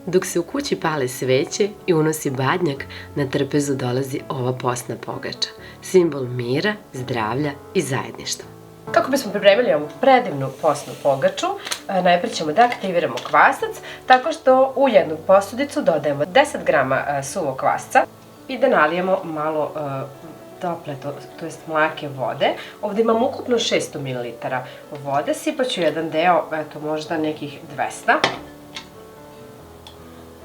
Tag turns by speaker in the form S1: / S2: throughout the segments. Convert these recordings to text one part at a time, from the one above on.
S1: Dok se u kući pale sveće i unosi badnjak, na trpezu dolazi ova postna pogača, simbol mira, zdravlja i zajedništva. Kako bismo pripremili ovu predivnu postnu pogaču, najprije ćemo da aktiviramo kvasac tako što u jednu posudicu dodajemo 10 grama suvog kvasca i da nalijemo malo tople, to jest mlake vode. Ovde imam ukupno 600 ml vode, sipaću jedan deo, eto možda nekih 200.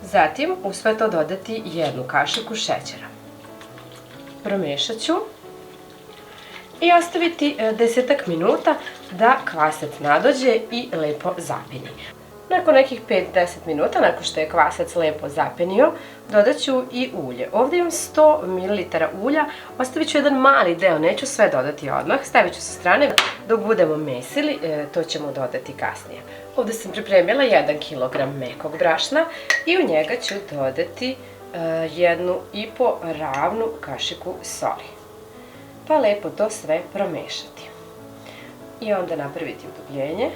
S1: Zatim u sve to dodati jednu kašiku šećera. Promešat ću i ostaviti 10 minuta da kvasac nadođe i lepo zapeni. Nakon nekih 5-10 minuta, nakon što je kvasac lepo zapenio, dodat ću i ulje. Ovde imam 100 ml ulja, ostavit ću jedan mali deo, neću sve dodati odmah, stavit ću sa strane. Dok budemo mesili, to ćemo dodati kasnije. Ovde sam pripremila 1 kg mekog brašna i u njega ću dodati 1,5 ravnu kašiku soli. Pa lepo to sve promešati. I onda napraviti udubljenje.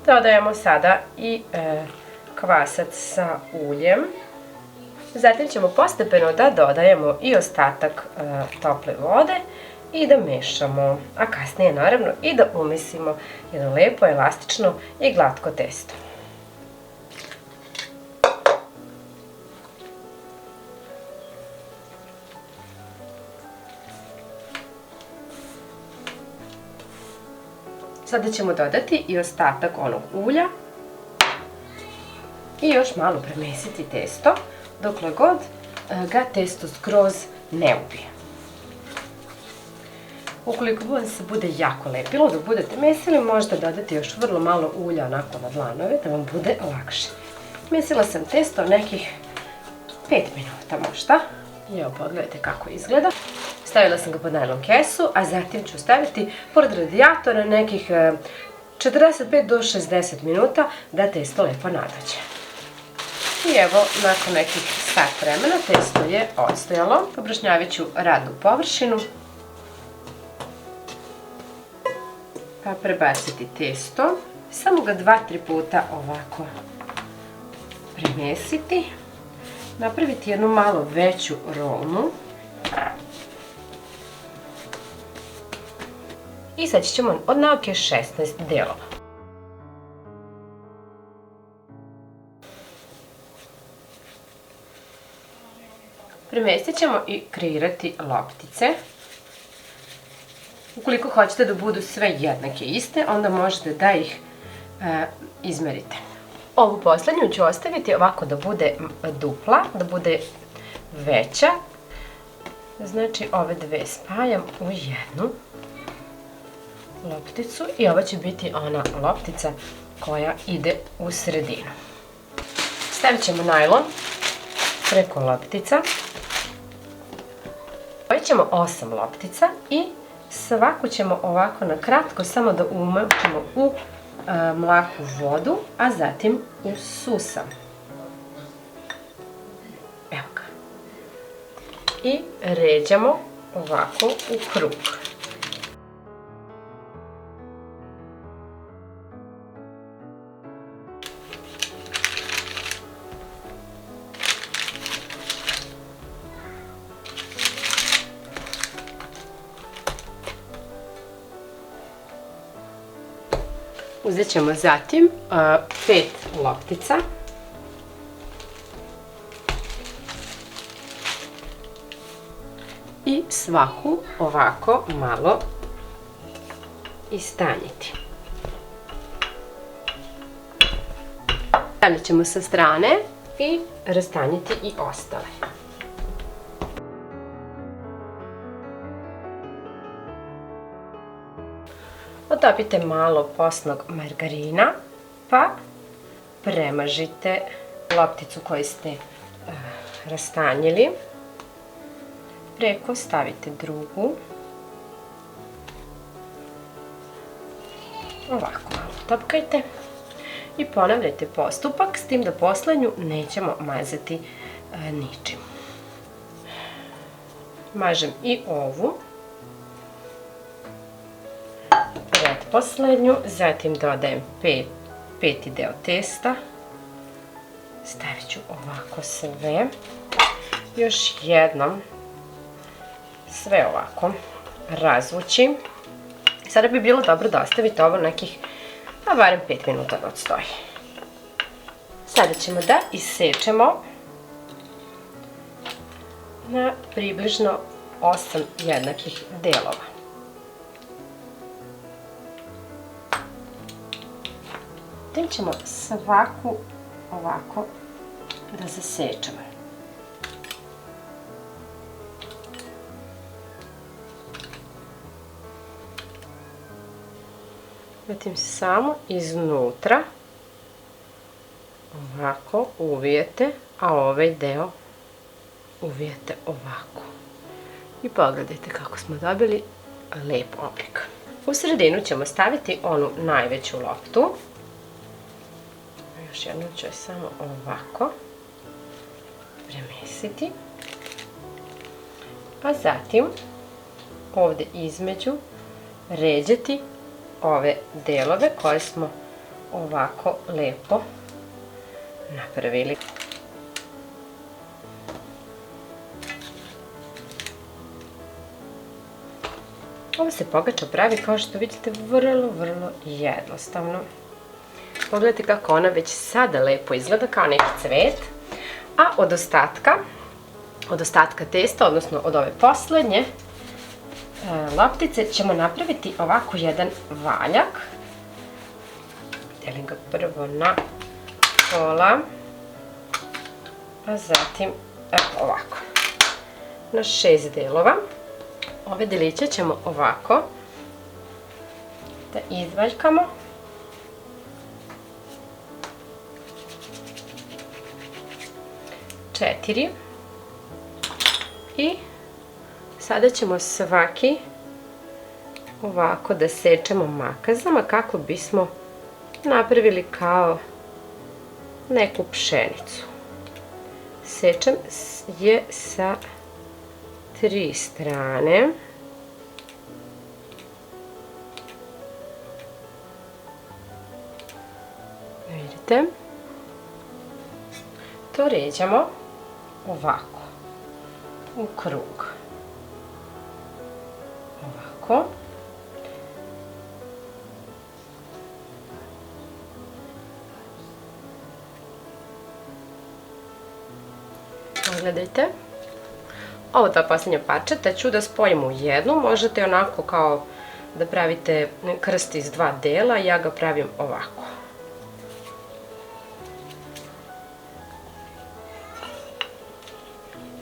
S1: Dodajemo sada i kvasac sa uljem. Zatim ćemo postepeno da dodajemo i ostatak tople vode i da mešamo, a kasnije naravno i da umesimo jedno lepo, elastično i glatko testo. Sada ćemo dodati i ostatak onog ulja i još malo premesiti testo dokle god ga testo skroz ne ubije. Ukoliko vam se bude jako lepilo dok budete mesili, možete dodati još vrlo malo ulja onako na dlanove da vam bude lakše. Mesila sam testo nekih 5 minuta možda. I evo pogledajte kako izgleda. Stavila sam ga pod najlon kesu, a zatim ću staviti pored radijatora nekih 45 do 60 minuta da testo lepo nadođe. I evo, nakon nekih sat vremena testo je odstojalo. Poprašnjavit ću radnu površinu. Pa prebaciti testo. Samo ga 2-3 puta ovako premesiti. Napraviti jednu malo veću rolnu. I sad ćemo od nauke 16 delova. Premestit ćemo i kreirati loptice. Ukoliko hoćete da budu sve jednake iste, onda možete da ih izmerite. Ovu poslednju ću ostaviti ovako da bude dupla, da bude veća. Znači ove dve spajam u jednu lopticu i ova će biti ona loptica koja ide u sredinu. Stavit ćemo najlon preko loptica. Stavit ćemo 8 loptica i svaku ćemo ovako na kratko samo da umočimo u mlaku vodu, a zatim u susam. Evo ga. I ređamo ovako u krug. Uzet ćemo zatim 5 loptica i svaku ovako malo istanjiti. Stavljat ćemo sa strane i rastanjiti i ostale. Otopite malo postnog margarina, pa premažite lopticu koju ste rastanjili. Preko stavite drugu. Ovako malo topkajte i ponavljajte postupak, s tim da poslednju nećemo mazati ničim. Mažem i ovu. Poslednju, zatim dodajem peti deo testa ću ovako sve. Još jednom sve ovako razvući. Sada bi bilo dobro da ostavite ovo nekih, pa barem 5 minuta da odstoji. Sada ćemo da isečemo na približno 8 jednakih delova. Tim ćemo svaku ovako da zasečemo. Zatim samo iznutra ovako uvijete, a ovaj deo uvijete ovako. I pogledajte kako smo dobili lep oblik. U sredinu ćemo staviti onu najveću loptu. Još jednom ću je samo ovako premestiti. A zatim ovdje između ređati ove delove koje smo ovako lepo napravili. Ovo se pogača pravi, kao što vidite, vrlo jednostavno. Pogledajte kako ona već sada lepo izgleda, kao neki cvet. A od ostatka testa, odnosno od ove poslednje loptice, ćemo napraviti ovako jedan valjak. Delim ga prvo na pola, a zatim ovako na 6 delova. Ove deliće ćemo ovako da izvaljkamo. Četiri. I sada ćemo svaki ovako da sečemo makazama kako bismo napravili kao neku pšenicu. Sečem je sa 3 strane. Vidite? To ređamo ovako, u krug. Ovako. Pogledajte. Ovo ta posljednja parčeta ću da spojim u jednu. Možete onako kao da pravite krst iz 2 dela. Ja ga pravim ovako.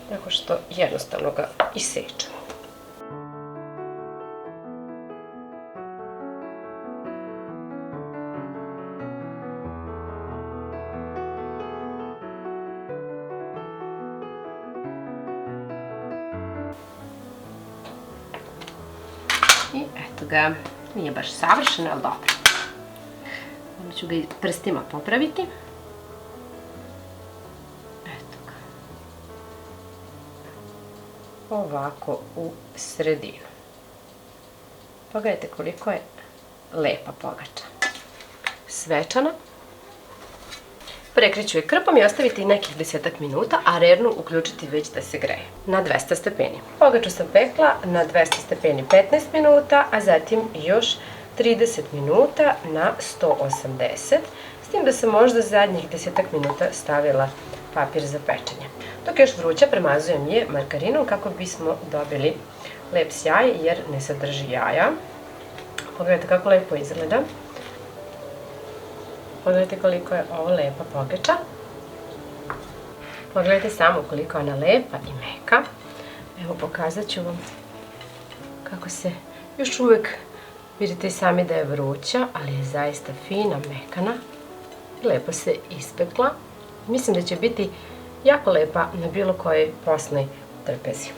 S1: Tako što jednostavno ga isečem. I eto ga, nije baš savršeno, ali dobro. Onda ću ga i prstima popraviti. Eto ga. Ovako u sredinu. Pogledajte koliko je lepa pogača. Svečana. Prekriću je krpom i ostaviti i nekih 10 minuta, a rernu uključiti već da se greje na 200 stepeni. Pogaču sam pekla na 200 stepeni 15 minuta, a zatim još 30 minuta na 180, s tim da sam možda zadnjih 10 minuta stavila papir za pečenje. Dok je još vruća, premazujem je margarinom kako bismo dobili lep sjaj, jer ne sadrži jaja. Pogledajte kako lepo izgleda. Pogledajte koliko je ovo lepa pogača. Pogledajte samo koliko je ona lepa i meka. Evo, pokazat ću vam kako se još uvek, vidite i sami da je vruća, ali je zaista fina, mekana. Lepo se ispekla. Mislim da će biti jako lepa na bilo kojoj posnoj trpezi.